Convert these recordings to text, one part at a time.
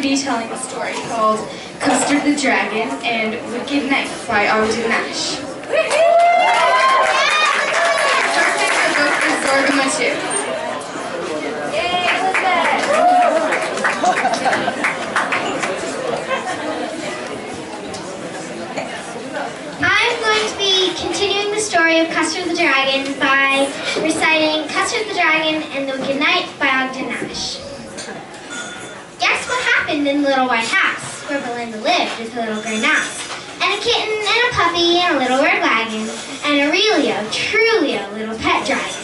be telling a story called Custard the Dragon and Wicked Night by Ogden and Nash. Our favorite book is Zorgama 2. Yay, I'm going to be continuing the story of Custard the Dragon by reciting Custard the Dragon and the Wicked Night by Ogden and Nash. Guess what happened in the little white house where Belinda lived with her little gray mouse, and a kitten and a puppy and a little red wagon, and Aurelio, truly a little pet dragon.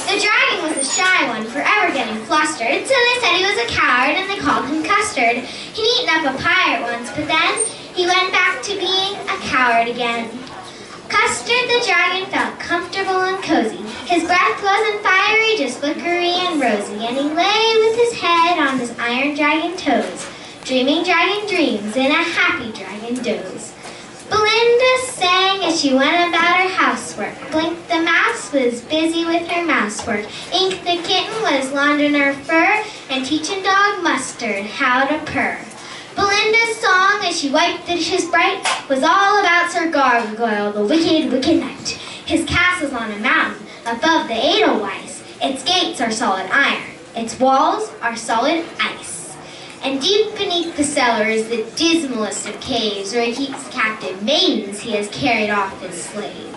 The dragon was a shy one, forever getting flustered, so they said he was a coward and they called him Custard. He'd eaten up a pirate once, but then he went back to being a coward again. Custard the dragon felt comfortable and cozy. His breath wasn't fiery, just flickery and rosy, and he lay with his head on his iron dragon toes, dreaming dragon dreams in a happy dragon doze. Belinda sang as she went about her housework. Blink the mouse was busy with her mousework. Ink the kitten was laundering her fur and teaching dog Mustard how to purr. Belinda's song, as she wiped the dishes bright, was all about Sir Gargoyle, the wicked, wicked knight. His castle's on a mountain, above the Edelweiss. Its gates are solid iron, its walls are solid ice. And deep beneath the cellar is the dismalest of caves, where he keeps captive maidens he has carried off as slaves.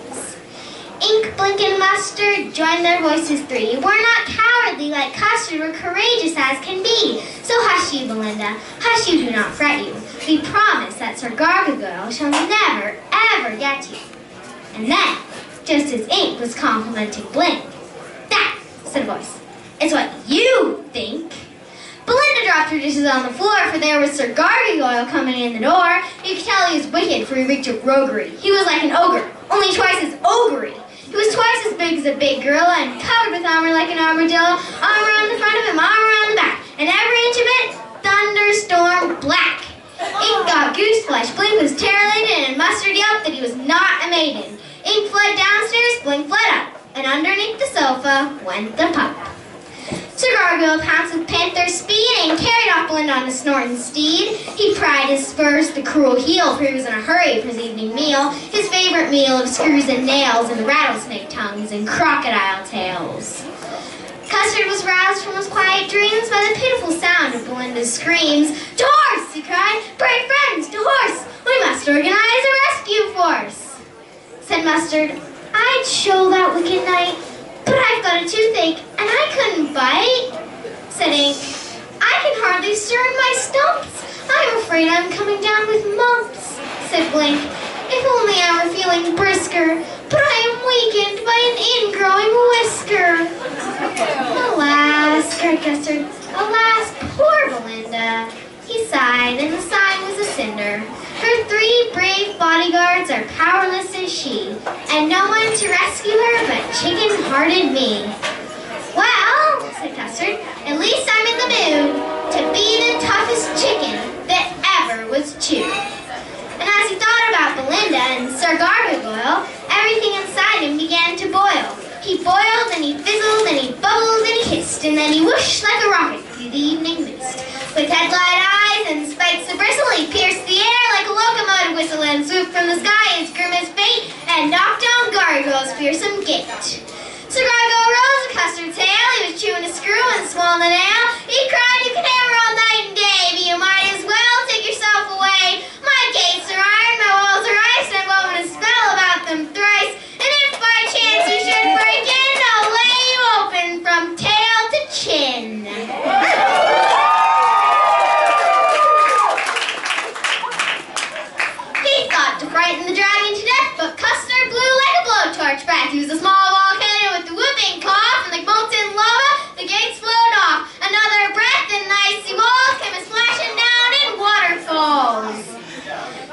Ink, Blink, and Mustard joined their voices three. We're not cowardly like Custard, we're courageous as can be. So hush you, Belinda, hush you, do not fret you. We promise that Sir Gargoyle shall never, ever get you. And then, just as Ink was complimenting Blink, "That," said a voice, "is what you think." Belinda dropped her dishes on the floor, for there was Sir Gargoyle coming in the door. You could tell he was wicked, for he reeked of roguery. He was like an ogre, only twice as ogre-y. He was twice as big as a big gorilla and covered with armor like an armadillo, armor on the front of him, armor on the back, and every inch of it, thunderstorm black. Ink got goose flesh, Blink was terror-laden, and Mustard yelped that he was not a maiden. Ink fled downstairs, Blink fled up, and underneath the sofa went the pup. Sir Gargoyle pounced with panther speed and carried off Belinda on the snorting steed. He pried his spurs to the cruel heel, for he was in a hurry for his evening meal, his favorite meal of screws and nails and rattlesnake tongues and crocodile tails. Custard was roused from his quiet dreams by the pitiful sound of Belinda's screams. "To horse!" he cried. "Brave friends, to horse! We must organize a rescue force!" Said Mustard, "I'd show that wicked knight, but I've got a toothache, and I couldn't bite." Said Ink, "I can hardly stir in my stumps. I'm afraid I'm coming down with mumps." Said Blink, "If only I were feeling brisker, but I am weakened by an ingrowing whisker." "Alas," cried Custard, "alas, poor Belinda." He sighed, and the sigh was a cinder. Her 3 brave bodyguards are powerless as she, and no one to rescue her but chicken-hearted me. "Well," said Custard, "at least I'm in the mood to be the toughest chicken that ever was chewed." And as he thought about Belinda and Sir Gargoyle, everything inside him began to boil. He boiled, and he fizzled, and he bubbled, and he hissed, and then he whooshed like a rocket through the evening mist. With headlight eyes and spikes of bristle, he pierced the air like a locomotive whistle and swooped from the sky as grim as fate and knocked down Gargoyle's fearsome gate. Sir Gargoyle rose a Custard's tail, he was chewing a screw and swallowing a nail. He cried, "You can hammer all night and day, but you might as well take yourself away. My gates are iron, my walls are ice, and I've woven a spell about them thrice. And if by chance you should break in, I'll lay you open from tail to chin." He thought to frighten the dragon to death, but Custard blew like a blowtorch back. He was a small volcano with the whooping cough, and like molten lava, the gates flowed off. Another breath, and the icy walls came splashing down in waterfalls.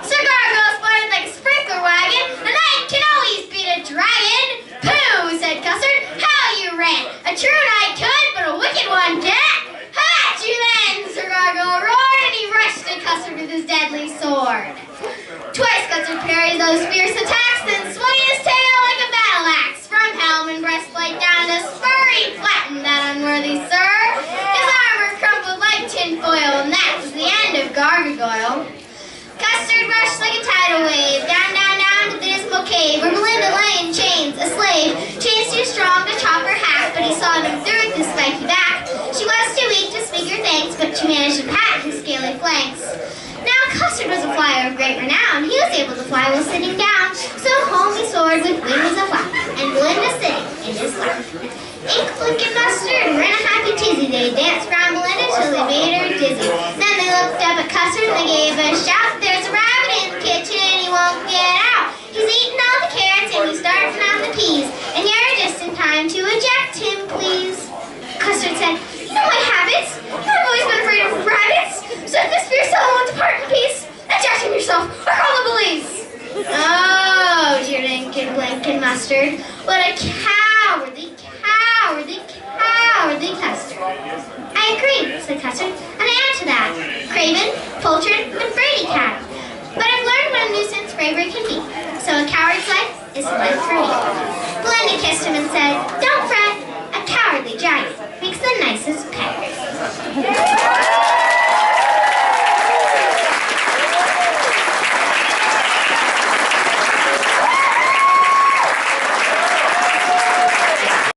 Sir Gargoyle sputtered like a sprinkler wagon. "A knight can always beat a dragon." "Pooh," said Custard, "how you ran! A true knight could, but a wicked one can't." "At you then!" Sir Gargoyle roared, and he rushed at Custard with his deadly sword. Twice Custard parried those fierce attacks, then swung his tail like a battle axe. From helm and breastplate down to spur, he flattened that unworthy sir. His armor crumpled like tinfoil, and that was the end. rushed like a tidal wave, down, down, down to the dismal cave, where Melinda lay in chains, a slave. Chains too strong to chop her half, but he saw them through with his spiky back. She was too weak to speak her thanks, but she managed to pat his scaly flanks. Now Custard was a flyer of great renown. He was able to fly while sitting down, so home he soared with wings aflap, and Melinda sitting in his lap. Ink, and Mustard were in a happy tizzy. They danced round Melinda till they made her dizzy. Then they looked up at Custard and they gave a shout. There's a rabbit in the kitchen and he won't get out. He's eating all the carrots and he's starving on the peas. And you're just in time to eject him, please. Custard said, you know my habits. I've always been afraid of rabbits. So if this fierce fellow wants to part in peace, eject him yourself or call the police. Oh, jeered Ink and Mustard. What a cowardly Custard. I agree, said Custard, and I add to that. Craven, poultry, and fraidy cat. But I've learned what a nuisance bravery can be, so a coward's life is a life for me. Melinda kissed him and said, don't fret, a cowardly dragon